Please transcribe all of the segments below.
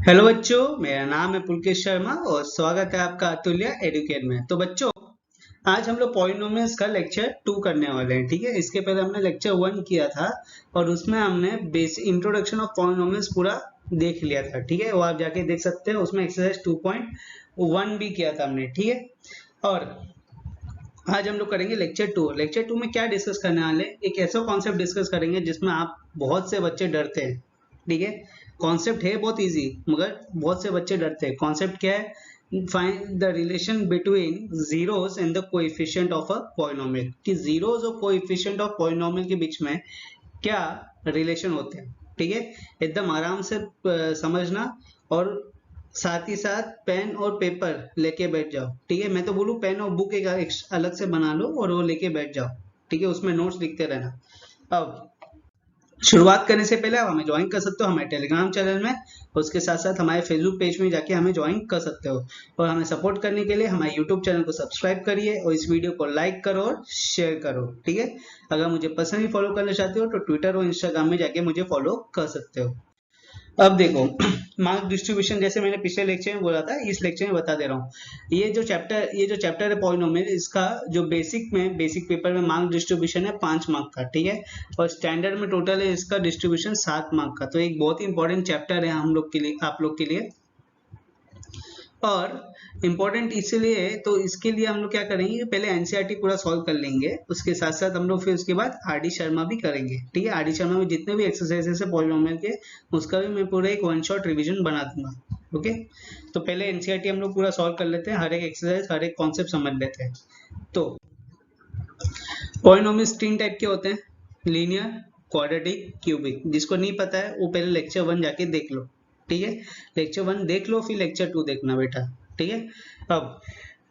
Hello बच्चों, मेरा नाम है पुलकेश शर्मा और स्वागत है आपका अतुल्य एडुकेट में। तो बच्चों, आज हम लोग पॉलिनोमियल्स का लेक्चर 2 करने वाले हैं। ठीक है, इसके पहले हमने लेक्चर 1 किया था और उसमें हमने बेसिक इंट्रोडक्शन ऑफ पॉलिनोमियल्स पूरा देख लिया था। ठीक है, वो आप जाके देख सकते हैं। उसमें एक्सरसाइज 2.1 भी किया था हमने। ठीक है, और आज हम लोग करेंगे लेक्चर 2। लेक्चर 2 में क्या डिस्कस करने वाले, एक ऐसा कॉन्सेप्ट डिस्कस करेंगे जिसमें आप बहुत से बच्चे डरते हैं। ठीक है, कॉन्सेप्ट है बहुत इजी, मगर बहुत से बच्चे डरते हैं। कॉन्सेप्ट क्या है? Find the relation between zeros and the coefficient of a polynomial, कि जीरोस और कोएफिशिएंट ऑफ पॉलिनोमियल के बीच में क्या रिलेशन होते हैं। ठीक है, एकदम आराम से समझना, और साथ ही साथ पेन और पेपर लेके बैठ जाओ। ठीक है, मैं तो बोलूँ पेन और बुक एक अलग से बना लो और वो लेके बैठ जाओ। ठीक है, उसमें नोट्स लिखते रहना। अब शुरुआत करने से पहले आप हमें ज्वाइन कर सकते हो हमारे टेलीग्राम चैनल में, उसके साथ साथ हमारे फेसबुक पेज में जाके हमें ज्वाइन कर सकते हो। और हमें सपोर्ट करने के लिए हमारे यूट्यूब चैनल को सब्सक्राइब करिए और इस वीडियो को लाइक करो और शेयर करो। ठीक है, अगर मुझे पर्सनली फॉलो करना चाहते हो तो ट्विटर और इंस्टाग्राम में जाके मुझे फॉलो कर सकते हो। अब देखो, मार्क डिस्ट्रीब्यूशन जैसे मैंने पिछले लेक्चर में बोला था, इस लेक्चर में बता दे रहा हूँ। ये जो चैप्टर है पॉलिनोमियल, इसका जो बेसिक पेपर में मार्क डिस्ट्रीब्यूशन है 5 मार्क का। ठीक है, और स्टैंडर्ड में टोटल है इसका डिस्ट्रीब्यूशन 7 मार्क का। तो एक बहुत ही इंपॉर्टेंट चैप्टर है हम लोग के लिए, आप लोग के लिए। और इम्पोर्टेंट इसलिए है, तो इसके लिए हम लोग क्या करेंगे, पहले एनसीईआरटी पूरा सॉल्व कर लेंगे, उसके साथ साथ हम लोग फिर उसके बाद आरडी शर्मा भी करेंगे। ठीक है, आरडी शर्मा में जितने भी एक्सरसाइजेस है पॉलिनोमियल के, उसका भी मैं पूरा एक वन शॉट रिवीजन बना दूंगा। ओके, तो पहले एनसीईआरटी हम लोग पूरा सॉल्व कर लेते हैं, हर एक एक्सरसाइज हर एक कॉन्सेप्ट समझ लेते हैं। तो पॉलिनोमियल्स 3 टाइप के होते हैं, लीनियर, क्वाड्रेटिक, क्यूबिक। जिसको नहीं पता है वो पहले लेक्चर 1 जाके देख लो। ठीक है, लेक्चर 1 देख लो, फिर लेक्चर 2 देखना बेटा। ठीक है, अब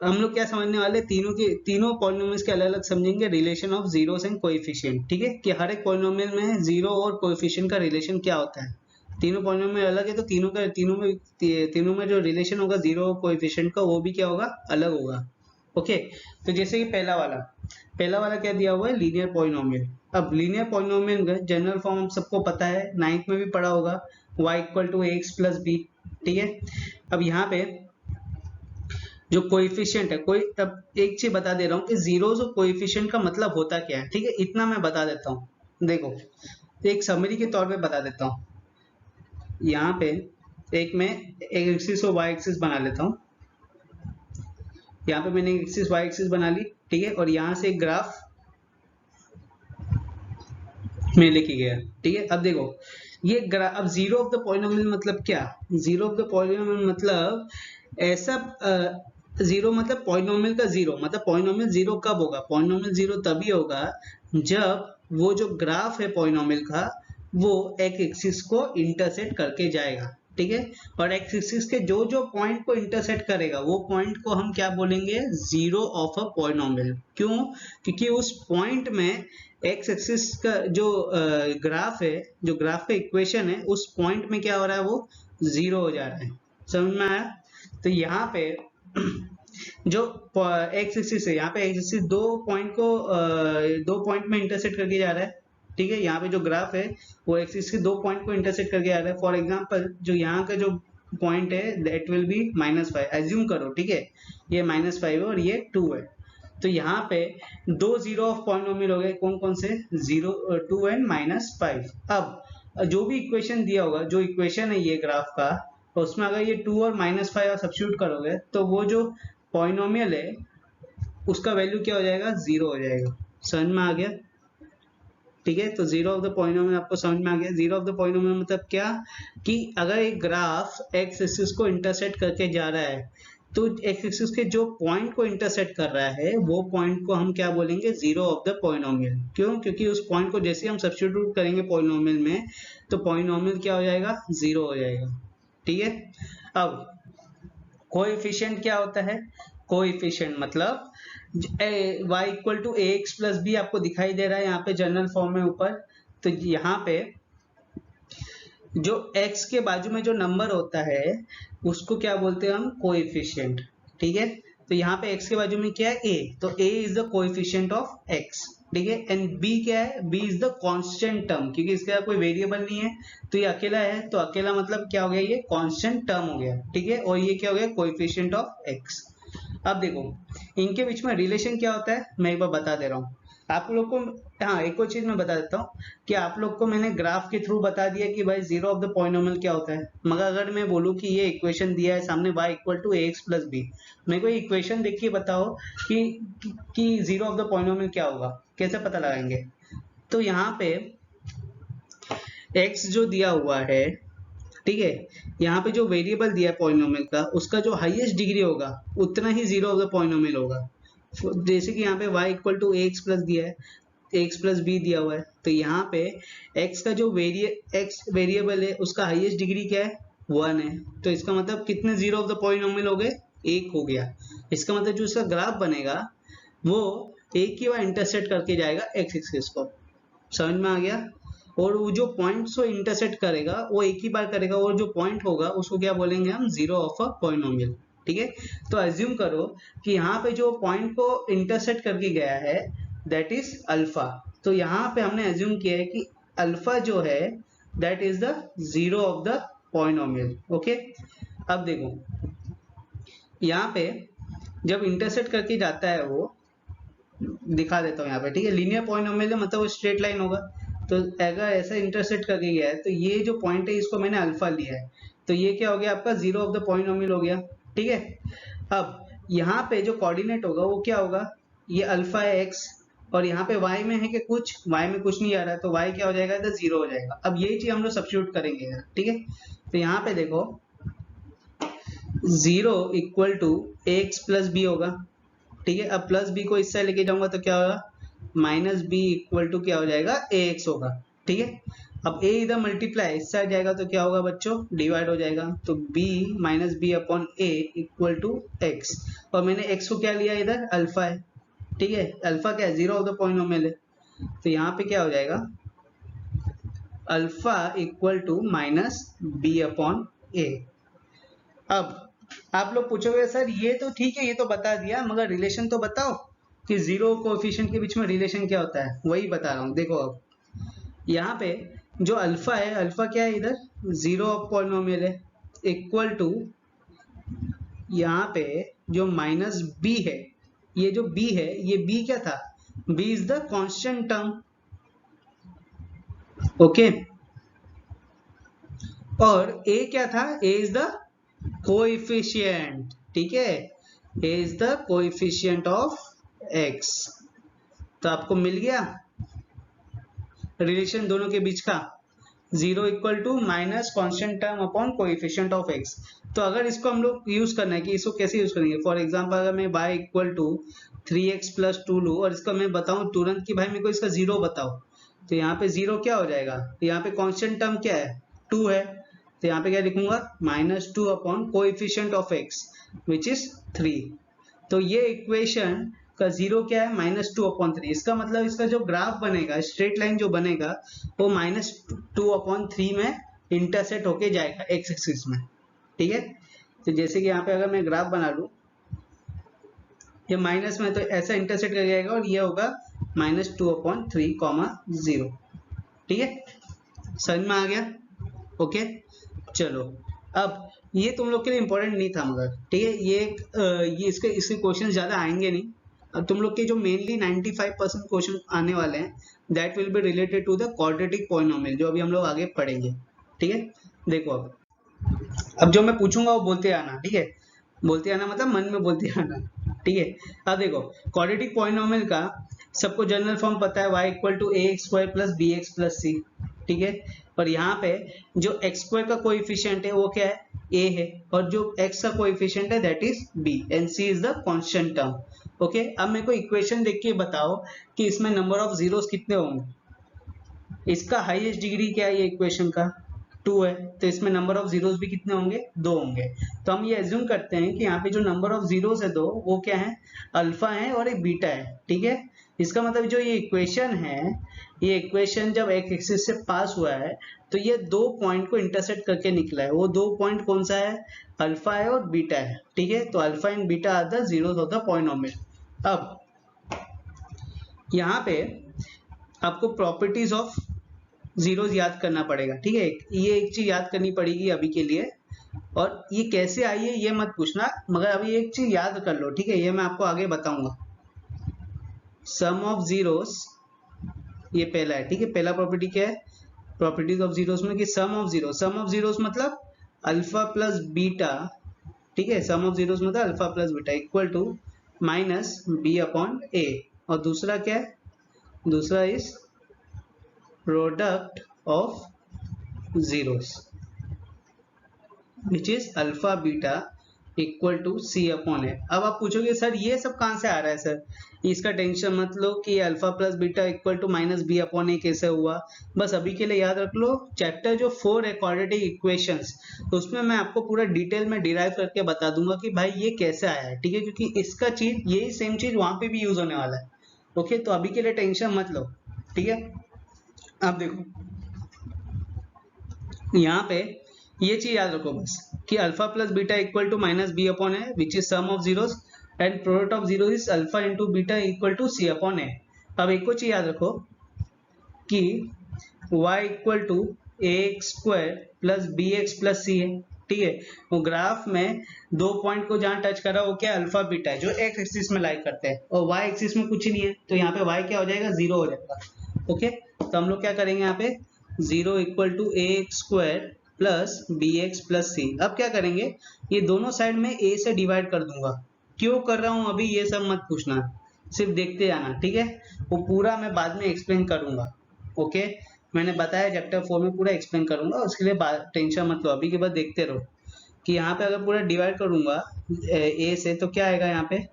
हम लोग क्या समझने वाले, तीनों पॉलिनोमियल्स के अलग अलग समझेंगे, relation of zeros and coefficient. ठीक है, कि हर एक पॉलिनोमियल में जीरो और कोएफिशिएंट का रिलेशन क्या होता है। तीनों पॉलिनोमियल अलग है, तो तीनों में जो रिलेशन होगा जीरो और कोएफिशिएंट का, वो भी क्या होगा, अलग होगा। ओके, तो जैसे कि पहला वाला क्या दिया हुआ है, लीनियर पॉलिनोमियल। अब लीनियर पॉलिनोमियल का जनरल फॉर्म सबको पता है, 9th में भी पढ़ा होगा, y equal to ax plus b. ठीक है, अब यहाँ पे जो कोएफिशिएंट है, कोई अब एक चीज बता दे रहा हूँ कि जीरोस और कोएफिशिएंट का मतलब होता क्या है। ठीक है, इतना मैं बता देता हूँ। देखो, एक समरी के तौर पे बता देता हूँ। यहाँ पे मैं एक एक्सिस और वाई एक्सिस बना लेता हूँ। यहाँ पे मैंने एक्सिस वाई एक्सिस बना ली। ठीक है, और यहाँ से एक ग्राफ में लेके गया। ठीक है, अब देखो ये अब जीरो ऑफ द पॉलिनोमियल मतलब क्या, जीरो ऑफ द पॉलिनोमियल मतलब ऐसा, जीरो मतलब पॉलिनोमियल का जीरो, मतलब पॉलिनोमियल जीरो कब होगा, पॉलिनोमियल जीरो तभी होगा जब वो जो ग्राफ है पॉलिनोमियल का, वो एक एक्सिस को इंटरसेक्ट करके जाएगा। ठीक है, और एक्स एक्सिस के जो जो पॉइंट को इंटरसेक्ट करेगा, वो पॉइंट को हम क्या बोलेंगे, जीरो ऑफ अ पॉलिनोमियल। क्यों? क्योंकि उस पॉइंट में एक्स एक्सिस का जो ग्राफ है, जो ग्राफ का इक्वेशन है, उस पॉइंट में क्या हो रहा है, वो जीरो हो जा रहा है। समझ में आया? तो यहाँ पे जो एक्स एक्सिस है, यहाँ पे एक्स एक्सिस दो पॉइंट में इंटरसेक्ट करके जा रहा है। ठीक है, यहाँ पे जो ग्राफ है वो एक्स एक्सिस के 2 पॉइंट को इंटरसेक्ट करके आ रहा है। फॉर एग्जांपल जो यहाँ का जो पॉइंट है दैट विल बी -5, एज्यूम करो। ठीक है, ये -5 है और ये 2 है। तो यहाँ पे 2 जीरो ऑफ पॉलिनोमियल हो गए, कौन कौन से, 0, 2 एंड -5। अब जो भी इक्वेशन दिया होगा, जो इक्वेशन है ये ग्राफ का, उसमें अगर ये 2 और -5 सब्स्टिट्यूट करोगे तो वो जो पॉलिनोमियल है उसका वैल्यू क्या हो जाएगा, 0 हो जाएगा। समझ में आ गया? ठीक है, तो जीरो ऑफ द पॉलिनोमियल आपको समझ में आ गया। जीरो ऑफ द पॉलिनोमियल मतलब क्या, कि अगर एक ग्राफ एक्स एक्सिस को इंटरसेक्ट करके जा रहा है, तो एक्स एक्सिस के जो पॉइंट को इंटरसेक्ट कर रहा है, वो पॉइंट को हम क्या बोलेंगे, जीरो ऑफ द पॉलिनोमियल। क्यों? क्योंकि उस पॉइंट को जैसे हम सब्स्टिट्यूट करेंगे पॉलिनोमियल में, तो पॉलिनोमियल क्या हो जाएगा, 0 हो जाएगा। ठीक है, अब कोएफिशिएंट क्या होता है, कोएफिशिएंट मतलब y equal to A x plus b आपको दिखाई दे रहा है यहाँ पे जनरल फॉर्म में ऊपर। तो यहाँ पे जो x के बाजू में जो नंबर होता है उसको क्या बोलते हैं हम, कोएफिशिएंट। ठीक है, तो यहाँ पे x के बाजू में क्या है, a, तो a is the coefficient of x। ठीक है। एंड बी क्या है, b is the constant term, क्योंकि इसका कोई वेरिएबल नहीं है तो ये अकेला है, तो अकेला मतलब क्या हो गया, ये कांस्टेंट टर्म हो गया, ठीक है। और ये क्या हो गया, कोएफिशिएंट ऑफ एक्स। अब देखो इनके बीच में रिलेशन क्या होता है, मैं एक बार बता दे रहा हूँ आप लोग को। हाँ, एक और चीज मैं बता देता हूँ कि आप लोग को मैंने ग्राफ के थ्रू बता दिया कि भाई जीरो ऑफ द पॉलिनोमियल क्या होता है, मगर अगर मैं बोलूँ कि ये इक्वेशन दिया है सामने y equal to ax plus b, मेरे को इक्वेशन देख के बताओ कि जीरो ऑफ द पॉलिनोमियल क्या होगा, कैसे पता लगाएंगे। तो यहाँ पे x जो दिया हुआ है, ठीक है, यहाँ पे जो वेरिएबल दिया है पॉलिनोमियल का, उसका जो हाईएस्ट डिग्री होगा उतना ही जीरो ऑफ द पॉलिनोमियल होगा। जैसे कि यहाँ पे y equal to ax plus दिया है, एक्स प्लस बी दिया हुआ है, तो यहाँ पे x का जो x वेरिएबल है उसका हाईएस्ट डिग्री क्या है, 1 है। तो इसका मतलब कितने जीरो ऑफ द पॉलिनोमियल हो गए, एक हो गया। इसका मतलब जो इसका ग्राफ बनेगा वो एक ही बार इंटरसेक्ट करके जाएगा एक्स एक्सिस को, समझ में आ गया। और वो जो पॉइंट्स को इंटरसेक्ट करेगा वो एक ही बार करेगा, और जो पॉइंट होगा उसको क्या बोलेंगे हम, जीरो ऑफ अ पॉलिनोमियल, ठीक है। तो अज्यूम करो कि यहाँ पे जो पॉइंट को इंटरसेक्ट करके गया है दैट इज अल्फा। तो यहाँ पे हमने अज्यूम किया है कि अल्फा जो है that is the zero of the polynomial, okay. अब देखो यहाँ पे जब इंटरसेक्ट करके जाता है, वो दिखा देता हूँ यहाँ पे, ठीक है। लीनियर पॉलिनोमियल है मतलब वो स्ट्रेट लाइन होगा, तो अगर ऐसा इंटरसेक्ट करके गया है तो ये जो पॉइंट है इसको मैंने अल्फा लिया है, तो ये क्या हो गया आपका, जीरो ऑफ द पॉलिनोमियल हो गया, ठीक है। अब यहाँ पे जो कोऑर्डिनेट होगा वो क्या होगा, ये अल्फा है एक्स, और यहाँ पे y में है कि कुछ, y में कुछ नहीं आ रहा है, तो y क्या हो जाएगा, तो जीरो हो जाएगा। अब यही चीज हम लोग सब्स्टिट्यूट करेंगे, ठीक है। तो यहाँ पे देखो zero equal to x plus b होगा, ठीक है। अब प्लस बी को इस साइड लेके जाऊंगा तो क्या होगा, माइनस बी इक्वल टू क्या हो जाएगा, ए एक्स होगा, ठीक है। अब a इधर मल्टीप्लाई इस साइड जाएगा तो क्या होगा बच्चों, डिवाइड हो जाएगा, तो b minus B upon a equal to x, और मैंने x को क्या लिया इधर, अल्फा है, ठीक है। अल्फा क्या है, जीरो ऑफ द पॉलिनोमियल है, तो यहाँ पे क्या हो जाएगा, alpha equal to minus B upon A. अब आप लोग पूछोगे सर ये तो ठीक है, ये तो बता दिया, मगर रिलेशन तो बताओ कि जीरो कोएफिशिएंट के बीच में रिलेशन क्या होता है, वही बता रहा हूँ। देखो अब यहाँ पे जो अल्फा है, अल्फा क्या है इधर, जीरो ऑफ पॉलिनोमियल है, इक्वल टू यहाँ पे जो माइनस बी है, ये जो बी है, ये बी क्या था, b is the constant term, okay. और a क्या था, a इज द कोएफिशिएंट, ठीक है, a is the coefficient of x। तो आपको मिल गया रिलेशन दोनों के बीच का, zero equal to minus constant term upon coefficient of x। तो अगर इसको हम लोग यूज करना है कि इसको कैसे यूज करेंगे, फॉर एग्जांपल अगर मैं y equal to 3x plus 2 लूँ और इसका मैं बताऊं तुरंत कि भाई मेरे को इसका जीरो बताओ, तो यहाँ पे जीरो क्या हो जाएगा, यहाँ पे कांस्टेंट टर्म क्या है, 2 है, तो यहाँ पे क्या लिखूंगा, minus 2 upon coefficient of x which is 3। तो ये इक्वेशन का जीरो क्या है, माइनस 2 अपॉन 3। इसका मतलब इसका जो ग्राफ बनेगा, स्ट्रेट लाइन जो बनेगा वो माइनस 2 अपॉन 3 में इंटरसेक्ट होके जाएगा एक्स एक्सिस में, ठीक है। तो जैसे कि यहाँ पे अगर मैं ग्राफ बना लूं, ये माइनस में तो ऐसा इंटरसेक्ट कर जाएगा, और ये होगा माइनस 2 अपॉन 3 कॉमा 0, ठीक है, समझ में आ गया, ओके। चलो अब ये तुम लोग के लिए इंपॉर्टेंट नहीं था मगर, ठीक है, ये इसके क्वेश्चन ज्यादा आएंगे नहीं। अब तुम लोग के जो मेनली 95% क्वेश्चन आने वाले हैं that will be related to the quadratic polynomial, जो अभी हम लोग आगे पढ़ेंगे, ठीक है। देखो अब जो मैं पूछूंगा वो बोलते आना, ठीक है, बोलते आना मतलब मन में बोलते आना, ठीक है। अब देखो क्वाड्रेटिक पॉलिनोमियल का सबको जनरल फॉर्म पता है, y equal to A x square plus B x plus C, ठीक है। और यहाँ पे जो एक्स स्क्वायर का कोएफिशिएंट है वो क्या है, a है, और जो x का कोएफिशिएंट है that is b and c is the constant term, okay. अब मेरे को इक्वेशन देख के बताओ कि इसमें नंबर ऑफ जीरोस कितने होंगे, इसका हाईएस्ट डिग्री क्या है, ये इक्वेशन का 2 है, तो इसमें नंबर ऑफ जीरोस भी कितने होंगे, 2 होंगे। तो हम ये एज्यूम करते हैं कि यहाँ पे जो नंबर ऑफ जीरोस है 2, वो क्या है, अल्फा है और एक बीटा है, ठीक है। इसका मतलब जो ये इक्वेशन है, ये इक्वेशन जब एक एक्सिस से पास हुआ है तो ये दो पॉइंट को इंटरसेक्ट करके निकला है, वो दो पॉइंट कौन सा है, अल्फा है और बीटा है, ठीक है। तो alpha and beta are the zeros of the polynomial. अब यहाँ पे आपको प्रॉपर्टीज ऑफ जीरोस याद करना पड़ेगा, ठीक है। ये एक चीज याद करनी पड़ेगी अभी के लिए, और ये कैसे आई है ये मत पूछना, मगर अभी एक चीज याद कर लो, ठीक है, ये मैं आपको आगे बताऊंगा। सम ऑफ जीरोस, ये पहला है, ठीक है। पहला प्रॉपर्टी क्या है प्रॉपर्टीज ऑफ जीरोस में कि सम ऑफ जीरोस मतलब अल्फा प्लस बीटा, ठीक है। सम ऑफ जीरोस मतलब alpha plus beta equal to minus B upon ए। और दूसरा क्या है, दूसरा is product of zeros which is alpha beta equal to C upon A. अब आप पूछोगे सर ये सब कहाँ से आ रहा है सर, इसका टेंशन मत लो कि alpha plus beta equal to minus B upon A कैसे हुआ। बस अभी के लिए याद रख लो चैप्टर जो 4 है क्वाड्रेटिक इक्वेशंस, तो उसमें मैं आपको पूरा डिटेल में डिराइव करके बता दूंगा कि भाई ये कैसे आया है, ठीक है, क्योंकि इसका चीज यही सेम चीज वहां पे भी यूज होने वाला है। ओके, तो अभी के लिए टेंशन मत लो, ठीक है। अब देखो यहाँ पे ये चीज याद रखो बस कि alpha plus beta equal to minus B upon A which is sum of zeros and product of zero is alpha into beta equal to C upon A. अब एक और चीज याद रखो कि y equal to A x square plus B x plus C है, ठीक है। वो ग्राफ में दो पॉइंट को जहां टच करा वो क्या अल्फा बीटा है जो एक्स एक्सिस में लाइक करते हैं, और y एक्सिस में कुछ नहीं है, तो यहाँ पे y क्या हो जाएगा, जीरो हो जाएगा। ओके, तो हम लोग क्या करेंगे यहाँ पे zero equal to A x square plus B x plus C. अब क्या करेंगे, ये दोनों साइड में a से डिवाइड कर दूंगा। क्यों कर रहा हूं अभी ये सब मत पूछना, सिर्फ देखते जाना, ठीक है। वो पूरा मैं बाद में एक्सप्लेन करूंगा। ओके, मैंने बताया चैप्टर 4 में पूरा एक्सप्लेन करूंगा, उसके लिए टेंशन मत लो, अभी के बाद देखते रहो कि यहाँ पे अगर पूरा डिवाइड करूंगा a से तो क्या आएगा यहाँ पे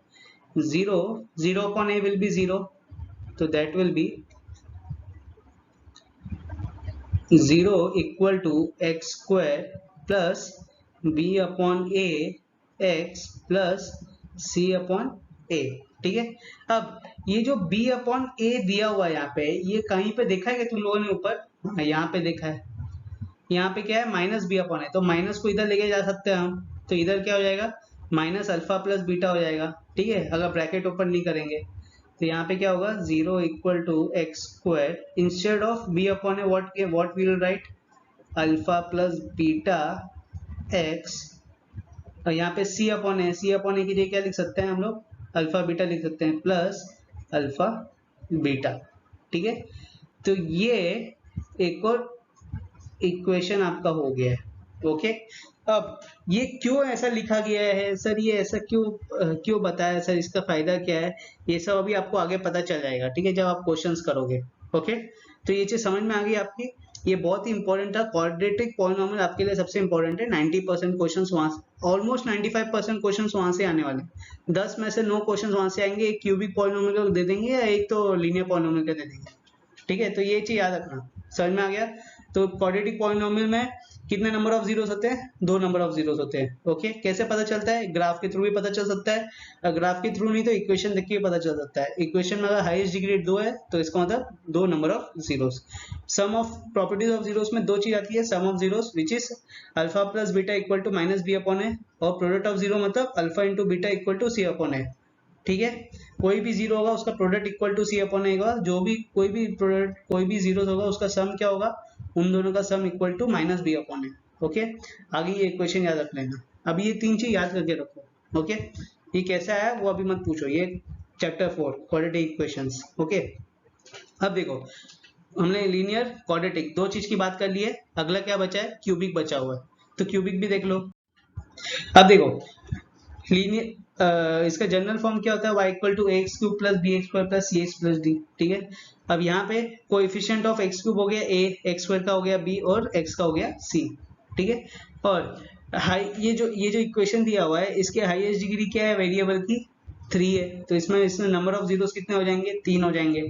zero, zero upon a will be zero, तो that will be zero equal to x square plus B upon A x plus C upon A, ठीक है। अब ये जो b अपॉन ए दिया हुआ है यहाँ पे, ये कहीं पे देखा है कि तुम लोगों ने ऊपर, यहाँ पे देखा है, यहाँ पे क्या है माइनस बी अपॉन है, तो माइनस को इधर लेके जा सकते हैं हम, तो इधर क्या हो जाएगा माइनस अल्फा प्लस बीटा हो जाएगा, ठीक है, अगर ब्रैकेट ओपन नहीं करेंगे। तो यहाँ पे क्या होगा zero equal to x square instead of b upon a what we will write alpha plus beta x, और यहाँ पे सी अपॉन ए की जगह क्या लिख सकते हैं हम लोग अल्फा बीटा लिख सकते हैं प्लस अल्फा बीटा, ठीक है। तो ये एक और इक्वेशन आपका हो गया है। ओके, अब ये क्यों ऐसा लिखा गया है सर, ये ऐसा क्यों बताया सर, इसका फायदा क्या है, ये सब अभी आपको आगे पता चल जाएगा, ठीक है, जब आप क्वेश्चंस करोगे। ओके, तो ये चीज समझ में आ गई आपकी, ये बहुत ही इंपॉर्टेंट था। क्वाड्रेटिक पॉलिनोमियल आपके लिए सबसे इंपॉर्टेंट है, 90% क्वेश्चन वहां से, ऑलमोस्ट 95% क्वेश्चन वहां से आने वाले, 10 में से 9 क्वेश्चन वहां से आएंगे, एक क्यूबिक पॉलिनोमियल का दे देंगे या एक तो लीनियर पॉलिनोमियल का दे देंगे, ठीक है। तो ये चीज याद रखना, समझ में आ गया। तो क्वाड्रेटिक पॉलिनोमियल में कितने नंबर ऑफ जीरोस होते हैं, 2 नंबर ऑफ जीरोस होते हैं। ओके, कैसे पता चलता है, ग्राफ के थ्रू भी पता चल सकता है, अगर ग्राफ के थ्रू नहीं तो इक्वेशन देख के पता चल सकता है। इक्वेशन में अगर हाईएस्ट डिग्री 2 है तो इसका मतलब 2 number of zeros. Sum of properties of zeros में दो चीज आती है, sum of zeros which is alpha plus beta equal to minus B upon ए, और प्रोडक्ट ऑफ जीरो मतलब alpha into beta equal to C upon A, ठीक है। कोई भी जीरो होगा उसका product equal to C upon A होगा, जो भी कोई भी प्रोडक्ट कोई भी जीरो होगा उसका सम क्या होगा, उन दोनों का sum equal to minus B upon A. Okay, आगे ये इक्वेशन याद रख लेना, अब ये तीन चीज याद करके रखो। ओके, ये कैसा है वो अभी मत पूछो, ये चैप्टर 4 क्वाड्रेटिक इक्वेशंस। ओके, अब देखो हमने लीनियर क्वाड्रेटिक दो चीज की बात कर ली है, अगला क्या बचा है, क्यूबिक बचा हुआ है, तो क्यूबिक भी देख लो। अब देखो लीनियर इसका जनरल फॉर्म क्या होता है, y equal to x cube plus B x square plus c x plus d, ठीक है। अब यहाँ पे कोएफिशिएंट ऑफ एक्स क्यूब हो गया a, एक्स स्क्वायर का हो गया b और x का हो गया c, ठीक है। और ये जो इक्वेशन दिया हुआ है इसके हाईएस्ट डिग्री क्या है वेरिएबल की, 3 है, तो इसमें नंबर ऑफ जीरोस कितने हो जाएंगे, 3 हो जाएंगे,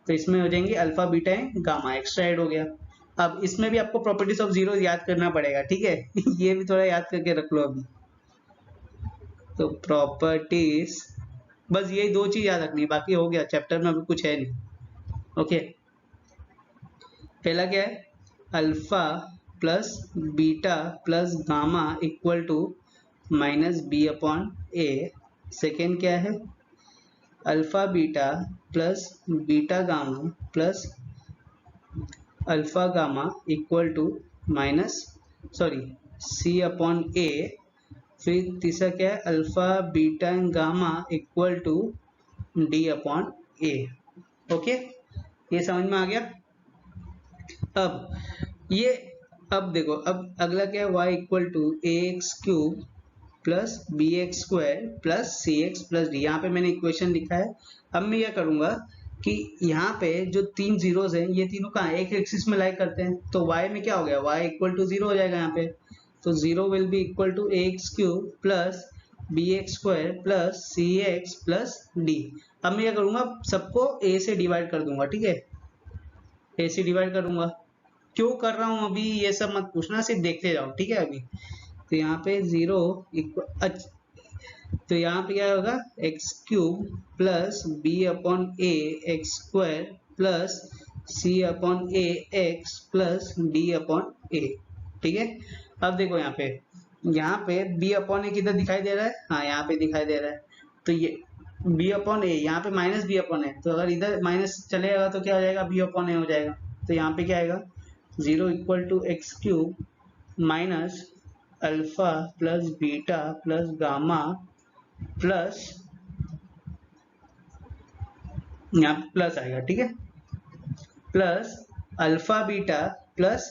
तो इसमें हो जाएंगे alpha beta and gamma, extra add हो गया। अब इसमें भी आपको प्रॉपर्टीज ऑफ जीरो याद करना पड़ेगा, ठीक है ये भी थोड़ा याद करके रख लो अभी। तो प्रॉपर्टीज बस यही दो चीज याद रखनी, बाकी हो गया, चैप्टर में अभी कुछ है नहीं। ओके, पहला क्या है alpha plus beta plus gamma equal to minus B upon A. Second क्या है alpha beta plus beta gamma plus alpha gamma equal to minus sorry C upon A, फिर तीसरा क्या है, alpha beta and gamma equal to D upon A. Okay, ये समझ में आ गया। अब ये, अब देखो, अब अगला क्या है, y equal to A x cube plus B x square plus c x plus d. यहाँ पे मैंने इक्वेशन लिखा है। अब मैं क्या करूंगा कि यहाँ पे जो तीन जीरोस हैं ये तीनों कहाँ एक एक्सिस में लाई करते हैं, तो y में क्या हो गया, y इक्वल टू जीरो हो जाएगा यहाँ पे। तो zero will be equal to A x cube plus B x square plus c x plus d. अब मैं क्या करूंगा, सबको a से डिवाइड कर दूंगा, ठीक है, a से डिवाइड करूंगा। क्यों कर रहा हूं अभी ये सब मत पूछना, सिर्फ देखते जाओ, ठीक है। अभी तो यहाँ पे जीरो इक्वल, तो यहाँ पे क्या होगा, X cube plus B upon A x square plus C upon A x plus D upon A, ठीक है। अब देखो यहाँ पे बी अपॉन ए किधर दिखाई दे रहा है, हाँ यहाँ पे दिखाई दे रहा है। तो ये बी अपॉन ए, यहाँ पे माइनस बी अपॉन ए, तो अगर इधर माइनस चलेगा तो क्या हो जाएगा, बी अपॉन ए हो जाएगा। तो यहाँ पे क्या आएगा, zero equal to x cube minus alpha plus beta plus gamma plus, यहाँ प्लस आएगा, ठीक है, plus alpha beta plus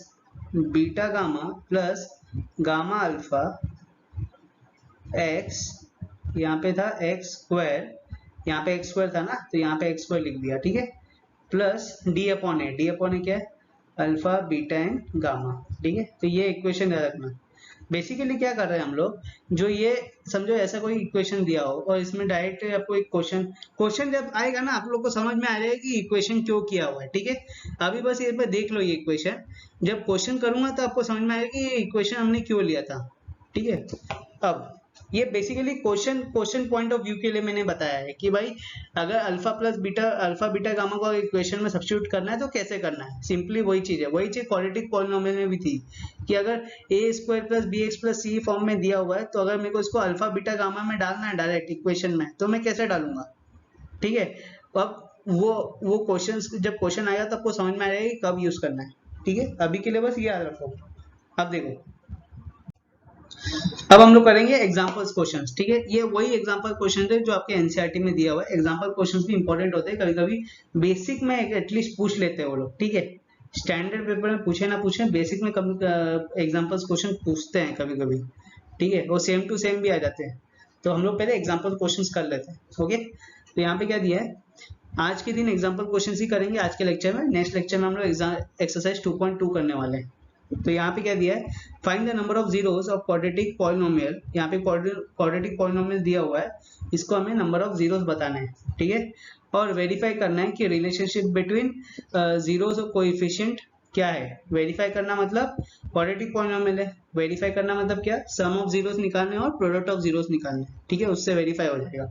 beta gamma plus gamma alpha x, यहाँ पे था एक्स स्क्वायर, यहाँ पे एक्स स्क्वायर था ना, तो यहाँ पे एक्स स्क्वायर लिख दिया, ठीक है, प्लस डी अपॉन ए, डी अपॉन ए क्या है, अल्फा बीटा एंड गामा, ठीक है। तो ये इक्वेशन याद रखना। बेसिकली क्या कर रहे हैं हम लोग, जो ये समझो ऐसा कोई इक्वेशन दिया हो और इसमें डायरेक्ट आपको एक क्वेश्चन जब आएगा ना आप लोग को समझ में आ जाएगा कि इक्वेशन क्यों किया हुआ है, ठीक है। अभी बस ये पे देख लो, ये इक्वेशन जब क्वेश्चन करूंगा तो आपको समझ में आएगा कि ये इक्वेशन हमने क्यों लिया था, ठीक है। अब ये basically question point of view के लिए मैंने बताया है कि भाई अगर अल्फा बीटा गामा को इक्वेशन में सब्स्टिट्यूट करना है तो कैसे करना है। सिंपली वही चीज है, वही चीज क्वाड्रेटिक पॉलिनोमियल में भी थी कि अगर A square plus B x plus C form में दिया हुआ है तो अगर मेरे को इसको अल्फा बीटा गामा में डालना है डायरेक्ट इक्वेशन में, तो मैं कैसे डालूंगा, ठीक है। अब वो क्वेश्चन जब क्वेश्चन आएगा तो आपको समझ में आएगा कि कब यूज करना है, ठीक है। अभी के लिए बस ये याद रखो। अब देखो, अब हम लोग करेंगे एग्जांपल्स क्वेश्चंस, ठीक है। ये वही एग्जांपल क्वेश्चन है जो आपके एनसीईआरटी में दिया हुआ है। एग्जांपल क्वेश्चंस भी इंपॉर्टेंट होते हैं, कभी कभी बेसिक में एटलीस्ट पूछ लेते हैं वो लोग, ठीक है। स्टैंडर्ड पेपर में पूछे ना पूछे, बेसिक में एग्जांपल्स क्वेश्चन पूछते हैं कभी कभी, ठीक है। वो सेम टू सेम भी आ जाते हैं। तो हम लोग पहले एग्जाम्पल क्वेश्चन कर लेते हैं, ओके। तो यहाँ पे क्या दिया है, आज के दिन एग्जाम्पल क्वेश्चन ही करेंगे आज के लेक्चर में। नेक्स्ट लेक्चर में हम लोग एक्सरसाइज 2.2 करने वाले हैं। तो यहाँ पे क्या दिया है, find the number of zeros of quadratic polynomial. यहाँ पे क्वाड्रेटिक पॉलिनोमियल दिया हुआ है, इसको हमें नंबर ऑफ जीरोस बताना है, ठीक है। और वेरीफाई करना है कि रिलेशनशिप बिटवीन जीरोस और कोएफिशिएंट क्या है। वेरीफाई करना मतलब क्वाड्रेटिक पॉलिनोमियल है, वेरीफाई करना मतलब क्या, सम ऑफ जीरोस निकालने और प्रोडक्ट ऑफ जीरोस निकालने, ठीक है, उससे वेरीफाई हो जाएगा।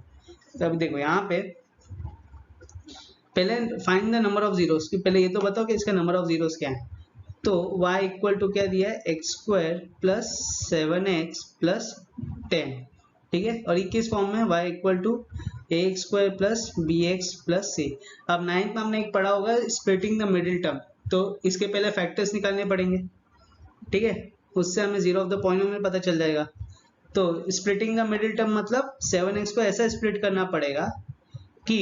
तो अभी देखो यहाँ पे पहले find the number of zeros, की पहले ये तो बताओ कि इसका नंबर ऑफ जीरोस क्या है। तो y इक्वल टू क्या दिया है, x square plus 7x plus 10, ठीक है। और ये किस फॉर्म में, y equal to A x square plus B x plus C. अब 9th में हमने एक पढ़ा होगा स्प्लिटिंग द मिडिल टर्म, तो इसके पहले फैक्टर्स निकालने पड़ेंगे, ठीक है, उससे हमें जीरो ऑफ द पॉलिनोमियल पता चल जाएगा। तो स्प्लिटिंग द मिडिल टर्म मतलब 7x को ऐसा स्प्लिट करना पड़ेगा कि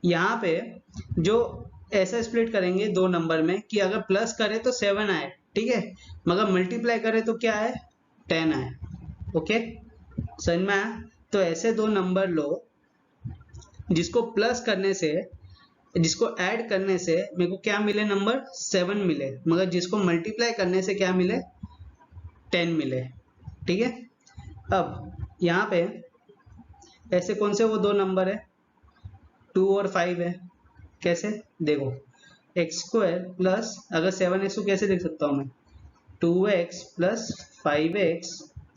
यहाँ पे जो ऐसा स्प्लिट करेंगे दो नंबर में कि अगर प्लस करे तो 7 आए, ठीक है, मगर मल्टीप्लाई करे तो क्या आए, 10 आए, ओके, समझ में आया। तो ऐसे दो नंबर लो जिसको प्लस करने से, जिसको ऐड करने से मेरे को क्या मिले, नंबर 7 मिले, मगर जिसको मल्टीप्लाई करने से क्या मिले, 10 मिले, ठीक है। अब यहाँ पे ऐसे कौन से वो दो नंबर है, 2 और 5 है। कैसे देखो, एक्स स्क्वायर प्लस, अगर 7x को कैसे लिख सकता हूँ मैं, 2x प्लस 5x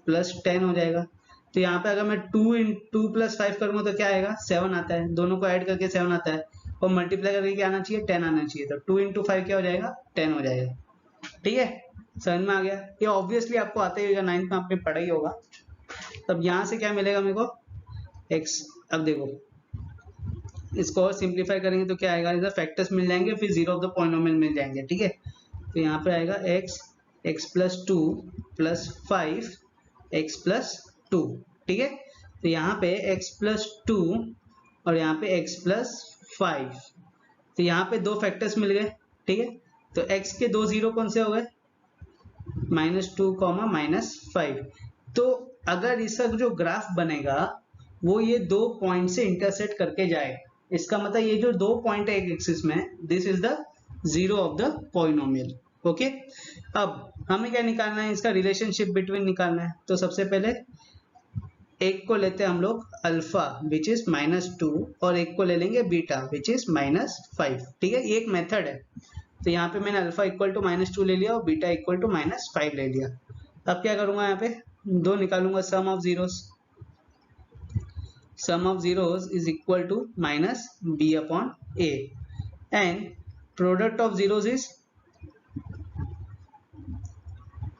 प्लस 10 हो जाएगा। तो यहाँ पे अगर मैं 2 प्लस 5 करूँगा तो क्या आएगा, 7 आता है, दोनों को ऐड करके 7 आता है, और मल्टीप्लाई करके क्या आना चाहिए, 10 आना चाहिए। तो 2 इंटू 5 क्या हो जाएगा, 10 हो जाएगा, ठीक है, समझ में आ गया। ये ऑब्वियसली आपको आता ही होगा, 9th में आपने पढ़ा ही होगा। तब यहाँ से क्या मिलेगा मेरे को, x। अब देखो इसको और सिंप्लीफाई करेंगे तो क्या आएगा, इधर फैक्टर्स मिल जाएंगे, फिर जीरो ऑफ द पॉलिनोमियल मिल जाएंगे, ठीक है। तो यहाँ पे आएगा x plus 2 plus 5 x plus 2, ठीक है। तो यहाँ पे x प्लस 2 और यहाँ पे x प्लस 5, तो यहाँ पे दो फैक्टर्स मिल गए, ठीक है। तो x के दो जीरो कौन से हो गए, -2 -5। तो अगर इसका जो ग्राफ बनेगा वो ये दो पॉइंट से इंटरसेक्ट करके जाएगा, इसका मतलब ये जो दो पॉइंट है एक एक्सिस में, this is the zero of the polynomial, okay. अब हमें क्या निकालना है, इसका रिलेशनशिप बिटवीन निकालना है। तो सबसे पहले एक को लेते हैं हम लोग अल्फा विच इज -2 और एक को ले लेंगे बीटा विच इज -5, ठीक है। ये एक मेथड है। तो यहाँ पे मैंने अल्फा इक्वल टू -2 ले लिया और बीटा इक्वल टू -5 ले लिया। अब क्या करूंगा, यहाँ पे दो निकालूंगा, sum of zeros, sum of zeros is equal to -b upon a and product of zeros is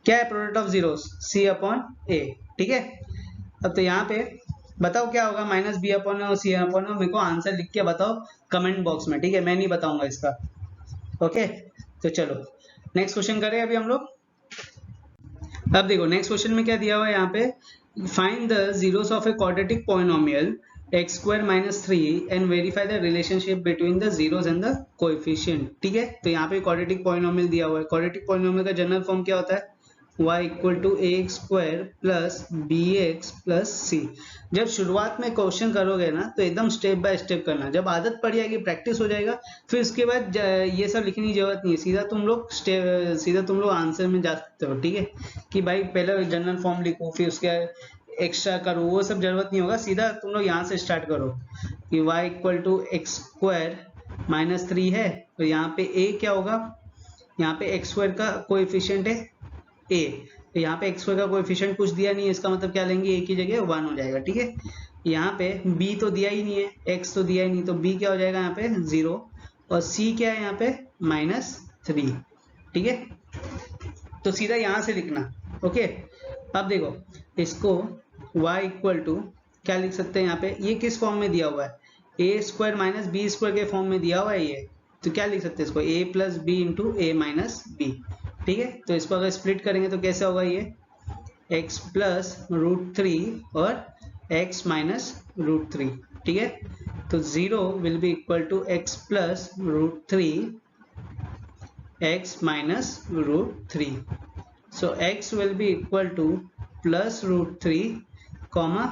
क्या है, product of zeros c upon a, ठीक है। अब तो यहाँ पे बताओ क्या होगा, -b अपॉन और c अपॉन, मेरे को आंसर लिख के बताओ कमेंट बॉक्स में, ठीक है, मैं नहीं बताऊंगा इसका, ओके। तो चलो नेक्स्ट क्वेश्चन करें अभी हम लोग। अब देखो नेक्स्ट क्वेश्चन में क्या दिया हुआ है यहाँ पे, find the zeros of a quadratic polynomial x² - 3 and verify the relationship between the zeros and the coefficient, ठीक है। तो यहाँ पे क्वाड्रेटिक पॉलिनोमियल दिया हुआ है। क्वाड्रेटिक पॉलिनोमियल का जनरल फॉर्म क्या होता है, y equal to ax² plus bx plus c। जब शुरुआत में क्वेश्चन करोगे ना तो एकदम स्टेप बाय स्टेप करना, जब आदत पड़ जाएगी, प्रैक्टिस हो जाएगा, फिर उसके बाद ये सब लिखने की जरूरत नहीं है, सीधा तुम लोग आंसर में जा सकते हो, ठीक है। कि भाई पहले जनरल फॉर्म लिखो फिर उसके एक्स्ट्रा करो, वो सब जरूरत नहीं होगा, सीधा तुम लोग यहाँ से स्टार्ट करो कि y इक्वल टू x² - 3 है, तो यहाँ पे a क्या होगा, यहाँ पे x² का कोएफिशिएंट है a, तो यहाँ पे x² का कोएफिशिएंट कुछ दिया नहीं है, इसका मतलब क्या लेंगे, a की जगह 1 हो जाएगा, ठीक है। यहाँ पे b तो दिया ही नहीं है, x तो दिया ही नहीं, तो b क्या हो जाएगा यहाँ पे 0 और c क्या है यहाँ पे -3, ठीक है। तो सीधा यहाँ से लिखना, ओके। अब देखो इसको y इक्वल टू क्या लिख सकते हैं यहाँ पे, ये किस फॉर्म में दिया हुआ है, a² - b² के फॉर्म में दिया हुआ है ये, तो क्या लिख सकते हैं इसको, a plus b into a minus b, ठीक है। तो इसको अगर स्प्लिट करेंगे तो कैसे होगा, ये x प्लस √3 और x माइनस √3, ठीक है। तो 0 will be equal to x plus √3 x minus √3, so x will be equal to plus √3 comma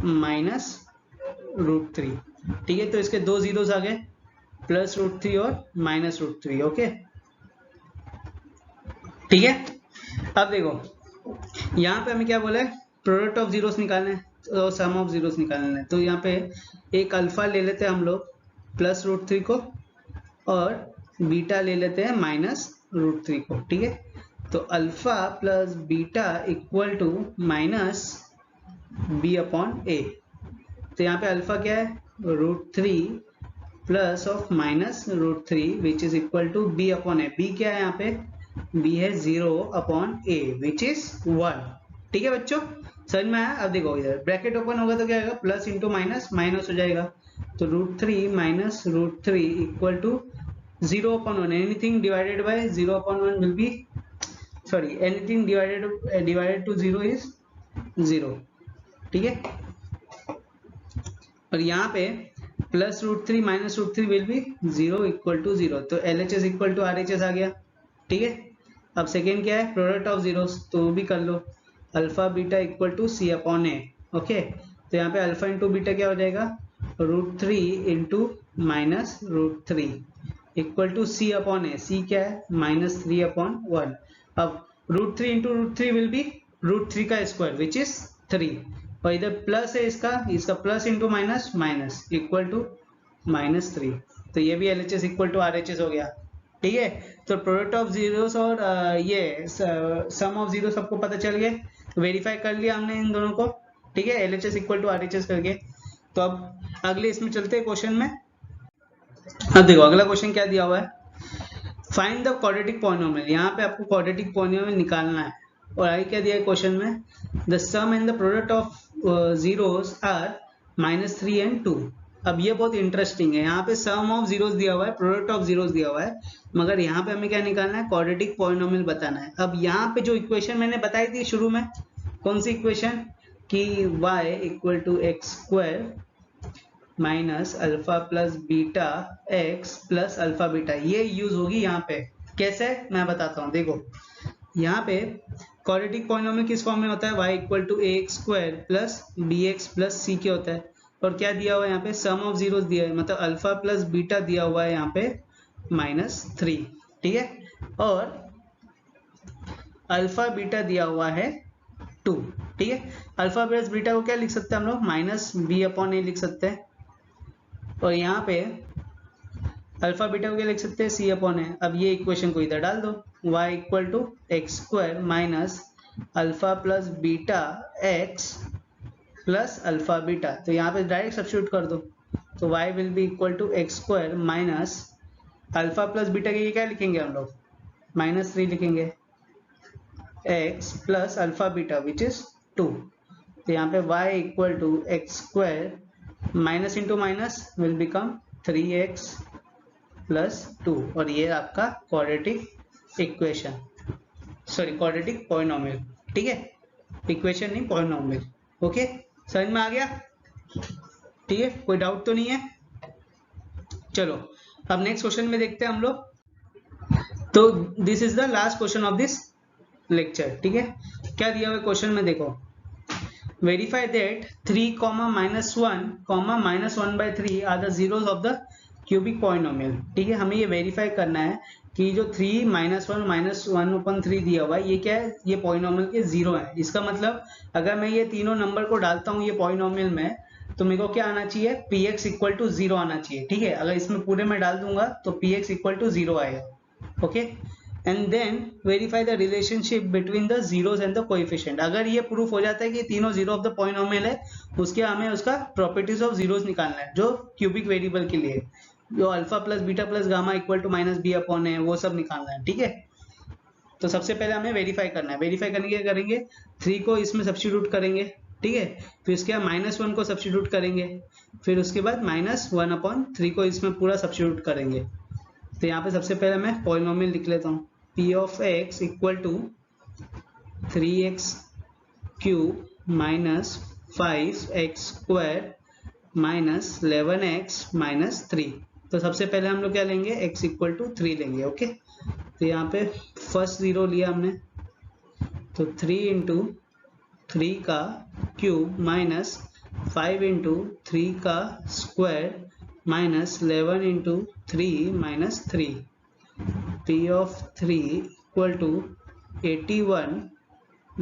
minus √3, ठीक है। तो इसके दो जीरोस आ गए, प्लस √3 और माइनस √3, ओके, ठीक है। अब देखो यहाँ पे हमें क्या बोला है, प्रोडक्ट ऑफ जीरोस निकालना है और सम ऑफ जीरोस निकालना है। तो यहाँ पे एक अल्फा ले लेते हैं हम लोग प्लस √3 को और बीटा ले लेते हैं माइनस √3 को, ठीक है। तो alpha plus beta equal to minus b upon a। तो यहाँ पे अल्फा क्या है, √3 plus of minus √3 which is equal to b upon a। b क्या है यहाँ पे, b है 0 अपॉन a विच इज 1, ठीक है बच्चों, समझ में आया। अब देखो इधर ब्रैकेट ओपन होगा तो क्या होगा, प्लस इंटू माइनस माइनस हो जाएगा, तो √3 minus √3 equal to 0 upon 1, anything divided by 0 upon 1 will be, sorry, anything divided to 0 is 0, ठीक है। और यहाँ पे plus √3 minus √3 will be 0 equal to 0, तो LHS इक्वल टू RHS आ गया, ठीक है। अब सेकेंड क्या है, प्रोडक्ट ऑफ जीरोस, तो वो भी कर लो, alpha beta equal to c upon a, okay. तो यहाँ पे अल्फा इंटू बीटा क्या हो जाएगा, √3 into minus √3 equal to c upon a, c क्या है -3 अपॉन 1। अब √3 इंटू √3 विल बी √3 का स्क्वायर विच इज 3, और इधर प्लस है इसका plus into minus minus equal to -3, तो ये भी LHS इक्वल टू RHS हो गया, ठीक है। तो प्रोडक्ट ऑफ जीरोस और ये सम ऑफ जीरो सबको पता चल गया, वेरीफाई कर लिया हमने इन दोनों को, ठीक है, LHS इक्वल टू RHS करके। तो अब अगले इसमें चलते हैं क्वेश्चन में। अब देखो अगला क्वेश्चन क्या दिया हुआ है, फाइंड द क्वाड्रेटिक पॉलिनोमियल। यहाँ पे आपको क्वाड्रेटिक पॉलिनोमियल निकालना है, और आगे क्या दिया है क्वेश्चन में, the sum and the product of zeros are -3 and 2। अब ये बहुत इंटरेस्टिंग है, यहाँ पे सम ऑफ जीरोस दिया हुआ है, प्रोडक्ट ऑफ जीरोस दिया हुआ है, मगर यहाँ पे हमें क्या निकालना है, क्वाड्रेटिक पॉलिनोमियल बताना है। अब यहाँ पे जो इक्वेशन मैंने बताई थी शुरू में, कौन सी इक्वेशन, कि y equal to x square minus alpha plus beta x plus alpha beta, ये यूज होगी यहाँ पे। कैसे, मैं बताता हूँ, देखो यहाँ पे क्वाड्रेटिक पॉलिनोमियल किस फॉर्म में होता है, y equal to A x square plus B x plus c के होता है, और क्या दिया हुआ है यहाँ पे, सम ऑफ जीरोस दिया है, मतलब अल्फा प्लस बीटा दिया हुआ है यहाँ पे -3, ठीक है, और अल्फा बीटा दिया हुआ है 2, ठीक है। अल्फा प्लस बीटा को क्या लिख सकते हैं हम लोग, -b/a लिख सकते हैं, और यहाँ पे अल्फा बीटा को क्या लिख सकते हैं, c/a। अब ये इक्वेशन को इधर डाल दो, y equal to x square minus alpha plus beta x plus alpha beta, तो यहाँ पे डायरेक्ट सब्स्टिट्यूट कर दो, तो y will be equal to x square minus alpha plus beta के लिए क्या लिखेंगे हम लोग, -3 लिखेंगे, x plus alpha beta which is 2, तो यहाँ पे y equal to x square minus into minus will become 3x plus 2, और ये आपका quadratic equation, sorry quadratic polynomial, ठीक है, इक्वेशन नहीं पॉलिनोमियल। ओके, समझ में आ गया, ठीक है, कोई डाउट तो नहीं है। चलो अब नेक्स्ट क्वेश्चन में देखते हैं हम लोग। तो this is the last question of this lecture, ठीक है। क्या दिया हुआ क्वेश्चन में देखो, verify that 3, -1, -1/3 are the zeros of the cubic polynomial, ठीक है। हमें ये वेरीफाई करना है कि जो 3, -1 1/3 दिया हुआ है, ये क्या है, ये पॉलिनोमियल के जीरो है। इसका मतलब अगर मैं ये तीनों नंबर को डालता हूँ ये पॉलिनोमियल में, तो मेरे को क्या आना चाहिए, px इक्वल टू 0 आना चाहिए, ठीक है। अगर इसमें पूरे में डाल दूंगा तो px इक्वल टू 0 आएगा, okay. And then verify the relationship between the zeros and the coefficient. अगर ये प्रूफ हो जाता है कि तीनों जीरो ऑफ द पॉलिनोमियल है, उसके हमें उसका प्रॉपर्टीज ऑफ जीरोस निकालना है, जो क्यूबिक वेरिएबल के लिए, जो alpha plus beta plus gamma equal to -b/a है, वो सब निकालना है, ठीक है। तो सबसे पहले हमें वेरीफाई करना है। वेरीफाई करने के क्या करेंगे, 3 को इसमें सब्स्टिट्यूट करेंगे, ठीक है, फिर उसके बाद -1 को सब्स्टिट्यूट करेंगे, फिर उसके बाद -1/3 को इसमें पूरा सब्स्टिट्यूट करेंगे। तो यहाँ पे सबसे पहले मैं पॉलिनोमियल लिख लेता हूँ, p of x equal to 3x cube minus 5x square minus 11x minus 3। तो सबसे पहले हम लोग क्या लेंगे, x इक्वल टू 3 लेंगे, ओके। तो यहाँ पे फर्स्ट जीरो लिया हमने, तो 3 इंटू 3 का क्यूब माइनस 5 इंटू 3 का square minus 11 into 3 minus 3। p of 3 equal to 81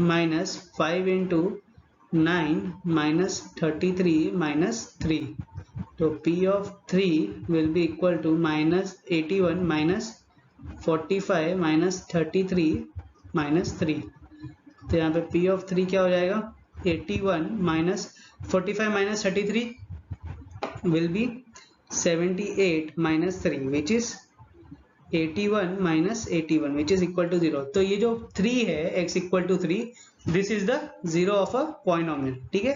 minus 5 into 9 minus 33 minus 3। तो p of 3 will be equal to -81 minus 45 minus 33 minus 3। तो यहाँ पे p of 3 क्या हो जाएगा, 81 minus 45 minus 33 will be 78 minus 3 which is 81 minus 81 which is equal to 0। तो ये जो 3 है, x equal to 3, this is the zero of a polynomial, ठीक है।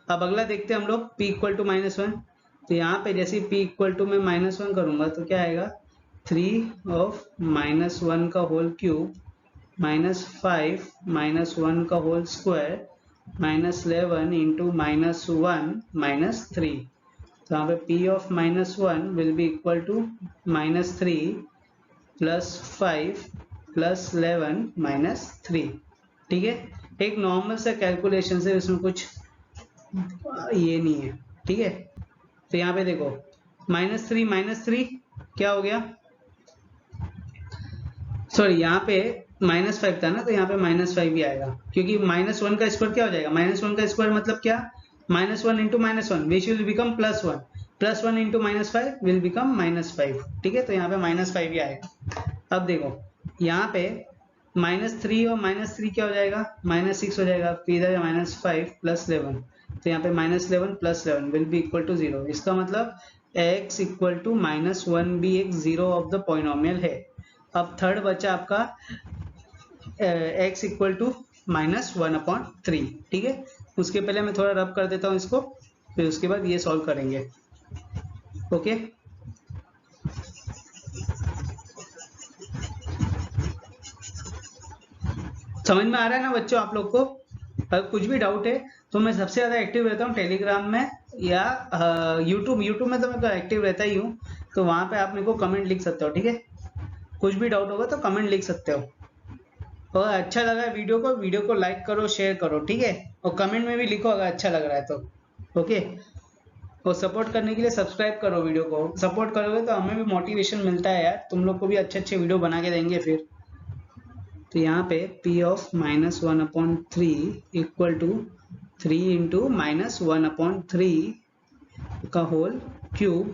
अब अगला देखते हैं हम लोग, p इक्वल टू -1। तो यहाँ पे जैसे p इक्वल टू मैं -1 करूंगा तो क्या आएगा, 3 ऑफ -1 का होल क्यूब माइनस 5 -1 का whole square minus 11 into -1 minus 3। तो यहाँ पे p of -1 will be equal to -3 plus 5 plus 11 minus 3, ठीक है। एक नॉर्मल सा कैलकुलेशन से, इसमें कुछ ये नहीं है, ठीक है। तो यहाँ पे देखो -3 क्या हो गया, सॉरी यहाँ पे -5 था ना, तो यहाँ पे -5 भी आएगा, क्योंकि -1 का स्क्वायर क्या हो जाएगा, -1 का स्क्वायर मतलब क्या, -1 into -1 which will become +1, +1 into -5 will become -5, ठीक है। तो यहाँ पे -5 ही आएगा। अब देखो यहाँ पे -3 और -3 क्या हो जाएगा, -6 हो जाएगा, फिर इधर -5 प्लस 11, तो यहाँ पे -11 plus 11 will be equal to 0। इसका मतलब x इक्वल टू -1 भी एक जीरो ऑफ द पॉलिनोमियल है। अब थर्ड बचा आपका x इक्वल टू -1/3, ठीक है। उसके पहले मैं थोड़ा रब कर देता हूँ इसको, फिर उसके बाद ये सॉल्व करेंगे। ओके, समझ में आ रहा है ना बच्चों आप लोग को? अगर कुछ भी डाउट है तो मैं सबसे ज्यादा एक्टिव रहता हूँ टेलीग्राम में या यूट्यूब में तो मैं एक्टिव रहता ही हूँ, तो वहां पे आप मेरे को कमेंट लिख सकते हो, ठीक है? कुछ भी डाउट होगा तो कमेंट लिख सकते हो। और अच्छा लगा वीडियो को लाइक करो, शेयर करो, ठीक है? और कमेंट में भी लिखो अगर अच्छा लग रहा है तो। ओके, और सपोर्ट करने के लिए सब्सक्राइब करो, वीडियो को सपोर्ट करोगे तो हमें भी मोटिवेशन मिलता है यार, तुम लोग को भी अच्छे अच्छे वीडियो बना के देंगे फिर। तो यहाँ पे p of -1/3 equal to 3 into -1/3 का होल क्यूब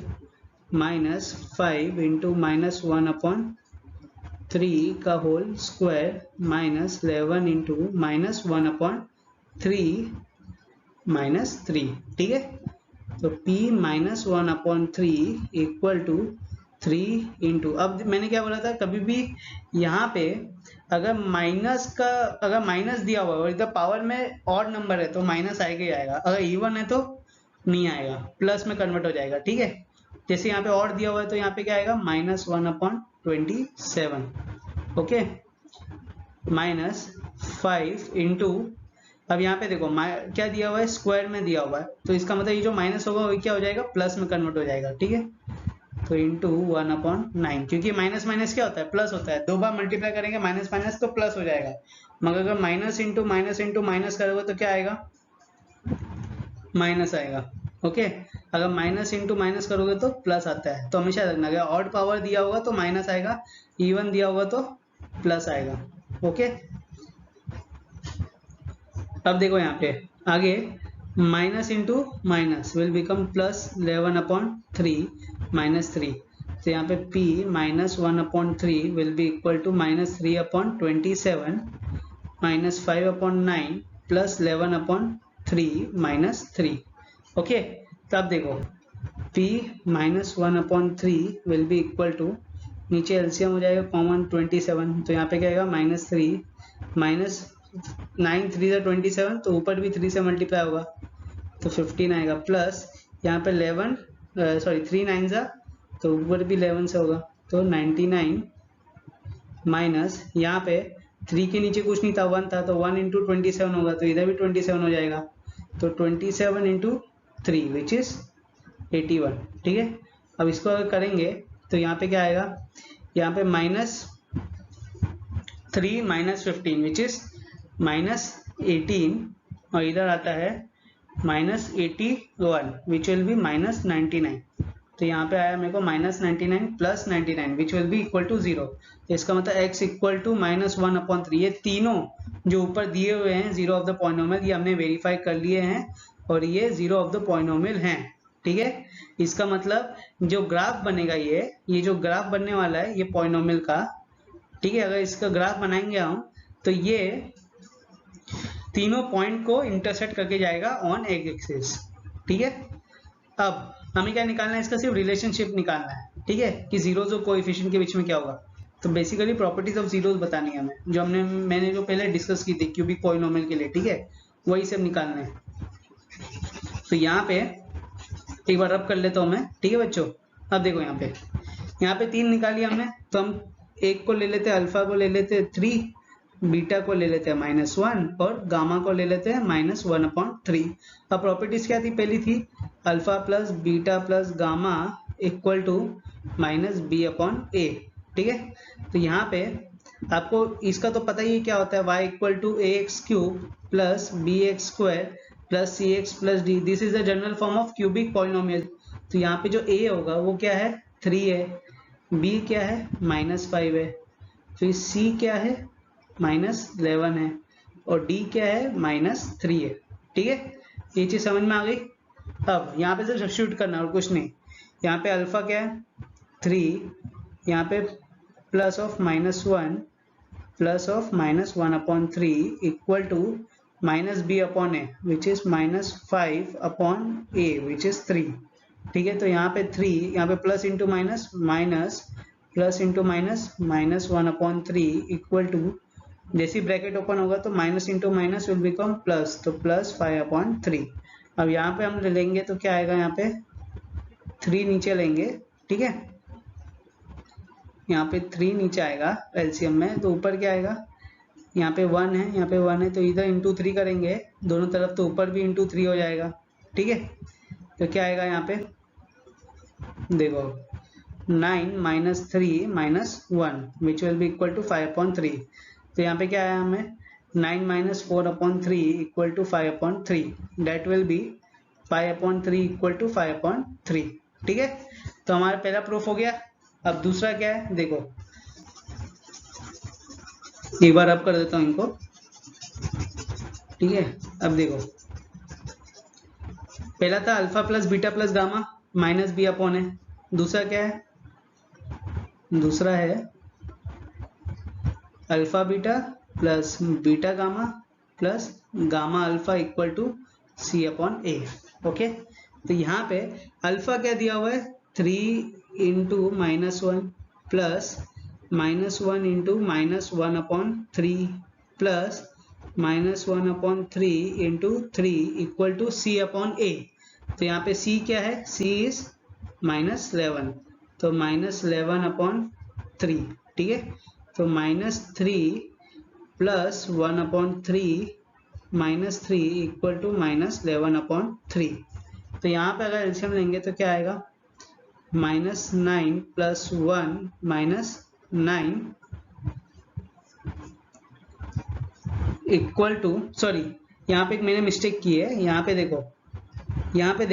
-5 इंटू -1/3 का होल स्क्वायर -11 इंटू -1/3 ठीक है? तो p -1/3 इक्वल टू 3 इंटू, अब मैंने क्या बोला था, कभी भी यहाँ पे अगर माइनस दिया हुआ है और इधर पावर में ऑड नंबर है तो माइनस आएगा ही आएगा, अगर इवन है तो नहीं आएगा, प्लस में कन्वर्ट हो जाएगा, ठीक है? जैसे यहाँ पे ऑड दिया हुआ है तो यहाँ पे क्या आएगा, -1/27, ओके, -5 इंटू, अब यहाँ पे देखो क्या दिया हुआ है, स्क्वायर में दिया हुआ है, तो इसका मतलब ये जो माइनस होगा वो क्या हो जाएगा, प्लस में कन्वर्ट हो जाएगा, ठीक है? तो इंटू 1/9, क्योंकि माइनस माइनस क्या होता है, प्लस होता है, दो बार मल्टीप्लाई करेंगे माइनस माइनस तो प्लस हो जाएगा, मगर अगर माइनस इंटू माइनस करोगे तो क्या आएगा, माइनस आएगा, ओके? अगर माइनस इंटू माइनस करोगे तो प्लस आता है, तो हमेशा रखना, अगर ऑड पावर दिया होगा तो माइनस आएगा, इवन दिया होगा तो प्लस आएगा, ओके? अब देखो यहाँ पे आगे, minus into minus will become +11/3 -3, तो यहाँ पे p -1/3 will be equal to -3/27 -5/9 +11/3 -3, okay? तो अब देखो p -1/3 will be equal to, नीचे एलसीएम हो जाएगा कॉमन 27, तो यहाँ पे क्या आएगा, -3 -9 3 27, तो ऊपर भी 3 से मल्टीप्लाई होगा तो 15 आएगा, प्लस यहाँ पे 11 सॉरी 3 9 तो ऊपर भी 11 से होगा तो 99, माइनस यहाँ पे 3 के नीचे कुछ नहीं था, 1 था, तो 1 इंटू 27 होगा, तो इधर भी 27 हो जाएगा, तो 27 इंटू 3 विच इज 81, ठीक है? अब इसको अगर करेंगे तो यहाँ पे क्या आएगा, यहाँ पे -3 -15 विच इज -18, और इधर आता है -81 विच विल बी -99, तो यहाँ पे आया मेरे को -99 + 99 which will be equal to 0, तो इसका मतलब x इक्वल टू -1/3, ये तीनों जो ऊपर दिए हुए हैं जीरो ऑफ द पॉलिनोमियल, ये हमने वेरीफाई कर लिए हैं और ये जीरो ऑफ द पॉलिनोमियल हैं, ठीक है? इसका मतलब जो ग्राफ बनेगा, ये जो ग्राफ बनने वाला है ये पॉलिनोमियल का, ठीक है? अगर इसका ग्राफ बनाएंगे हम तो ये तीनों पॉइंट को इंटरसेक्ट करके जाएगा ऑन एक्स एक्सिस, ठीक है? अब हमें क्या निकालना है, इसका सिर्फ रिलेशनशिप निकालना है, ठीक है? कि जीरोज और कोएफिशिएंट के बीच में क्या होगा, तो बेसिकली प्रॉपर्टीज ऑफ जीरोज बतानी है हमें, जो मैंने जो पहले डिस्कस की थी क्यूबिक पॉलिनोमियल के लिए, ठीक है? वही सब निकालना है। तो यहाँ पे एक बार रब कर लेता हूँ मैं, ठीक है बच्चों? अब देखो यहाँ पे 3 निकाली हमने, तो हम एक को ले लेते हैं, अल्फा को ले लेते हैं 3, बीटा को ले लेते हैं -1 और गामा को ले लेते हैं -1/3। अब प्रॉपर्टीज क्या थी, पहली थी alpha plus beta plus gamma equal to -b/a, ठीक है? तो यहाँ पे आपको इसका तो पता ही है क्या होता है, y equal to ax³ plus bx² plus cx plus d, this is the general form of cubic polynomial. तो यहाँ पे जो a होगा वो क्या है, 3 है, b क्या है, -5 है, फिर c क्या है, -11 है, और d क्या है, -3 है, ठीक है? ये चीज समझ में आ गई? अब यहाँ पे सिर्फ सब्स्टिट्यूट करना और कुछ नहीं। यहाँ पे अल्फा क्या है, 3, यहाँ पे plus of -1 plus of -1/3 equal to -b/a which is -5/a which is 3, ठीक है? तो यहाँ पे 3, यहाँ पे plus into minus minus plus into minus -1/3 equal to, जैसी ब्रैकेट ओपन होगा तो minus into minus will become plus, तो +5/3। अब यहाँ पे हम लेंगे तो क्या आएगा, यहाँ पे 3 नीचे लेंगे, ठीक है, यहाँ पे 3 नीचे आएगा एलसीएम में, तो ऊपर क्या आएगा, यहाँ पे 1 है, यहाँ पे 1 है, तो इधर इंटू 3 करेंगे दोनों तरफ, तो ऊपर भी इंटू 3 हो जाएगा, ठीक है। तो क्या आएगा यहाँ पे, देखो 9 minus 3 minus 1 which will be equal to 5/3। तो यहाँ पे क्या आया हमें, 9 minus 4/3 equal to 5/3, that will be 5/3 equal to 5/3, ठीक है। तो हमारा पहला प्रूफ हो गया। अब दूसरा क्या है, देखो एक बार अब कर देता हूँ इनको, ठीक है। अब देखो पहला था alpha plus beta plus gamma minus B upon है, दूसरा क्या है, दूसरा है alpha beta plus beta gamma plus gamma alpha equal to C upon A. Okay, तो यहाँ पे अल्फा क्या दिया हुआ है, 3 into -1 plus -1 into -1/3 plus -1/3 into 3 equal to C upon a. तो यहाँ पे सी क्या है, सी इज -11, तो -11/3, ठीक है। तो -3 प्लस 1/3 -3 इक्वल टू -11/3। तो यहाँ पे अगर एलसीएम लेंगे तो क्या आएगा, -9 प्लस 1 -9 इक्वल टू, सॉरी यहाँ पे मैंने मिस्टेक की है, यहाँ पे देखो यहाँ पे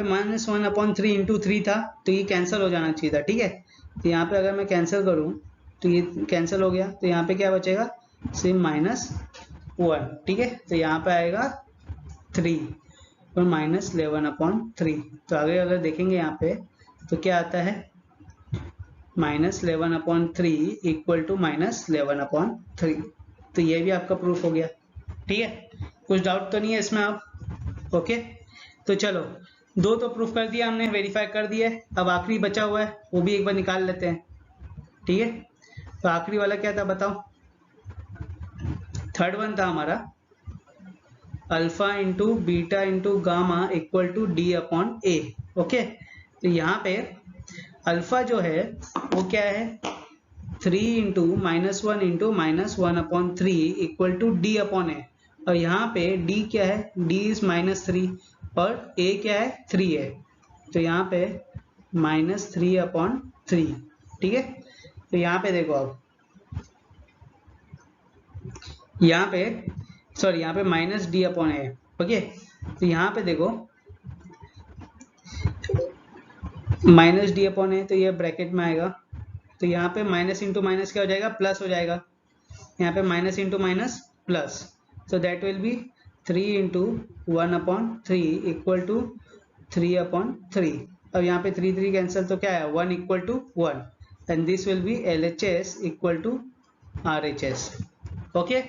-1/3 इंटू 3 था, तो ये कैंसिल हो जाना चाहिए था, ठीक है। तो यहाँ पे अगर मैं कैंसिल करूँ तो ये कैंसिल हो गया, तो यहाँ पे क्या बचेगा, सिर्फ -1, ठीक है। तो यहाँ पे आएगा 3 और -11/3। तो आगे अगर देखेंगे यहाँ पे तो क्या आता है, -11/3 इक्वल टू -11/3। तो ये भी आपका प्रूफ हो गया, ठीक है। कुछ डाउट तो नहीं है इसमें आप, ओके। तो चलो दो तो प्रूफ कर दिया हमने, वेरीफाई कर दिया है। अब आखिरी बचा हुआ है, वो भी एक बार निकाल लेते हैं, ठीक है। तो आखिरी वाला क्या था बताओ, थर्ड वन था हमारा alpha into beta into gamma equal to D upon A. Okay, तो यहाँ पे अल्फा जो है वो क्या है, 3 into -1 into -1/3 equal to D upon ए। और यहाँ पे d क्या है, d इज -3 और a क्या है, 3 है। तो यहाँ पे -3/3, ठीक है। तो यहाँ पे देखो अब यहाँ पे सॉरी यहाँ पे -d/a है, ओके। तो यहाँ पे देखो -d/a, तो ये ब्रैकेट में आएगा, तो यहाँ पे माइनस इंटू माइनस क्या हो जाएगा, प्लस हो जाएगा। यहाँ पे minus into minus plus, so that will be 3 into 1/3 equal to 3/3। अब यहाँ पे 3 कैंसिल, तो क्या है 1 equal to 1 and this will be LHS equal to RHS। Okay,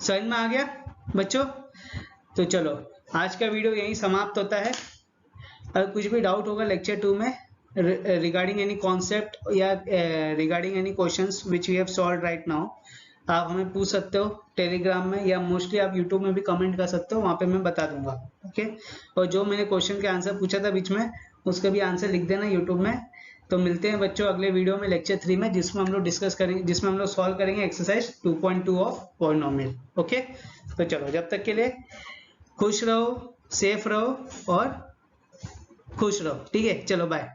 समझ में आ गया बच्चों। तो चलो आज का वीडियो यहीं समाप्त होता है। अगर कुछ भी डाउट होगा लेक्चर 2 में रिगार्डिंग एनी कॉन्सेप्ट या regarding any questions which we have solved right now, आप हमें पूछ सकते हो टेलीग्राम में, या मोस्टली आप यूट्यूब में भी कमेंट कर सकते हो, वहाँ पे मैं बता दूंगा, ओके। और जो मैंने क्वेश्चन के आंसर पूछा था बीच में, उसका भी आंसर लिख देना यूट्यूब में। तो मिलते हैं बच्चों अगले वीडियो में लेक्चर 3 में, जिसमें हम लोग डिस्कस करेंगे, जिसमें हम लोग सॉल्व करेंगे एक्सरसाइज 2.2 ऑफ पॉलिनोमियल, ओके। तो चलो जब तक के लिए खुश रहो, सेफ रहो और खुश रहो, ठीक है। चलो बाय।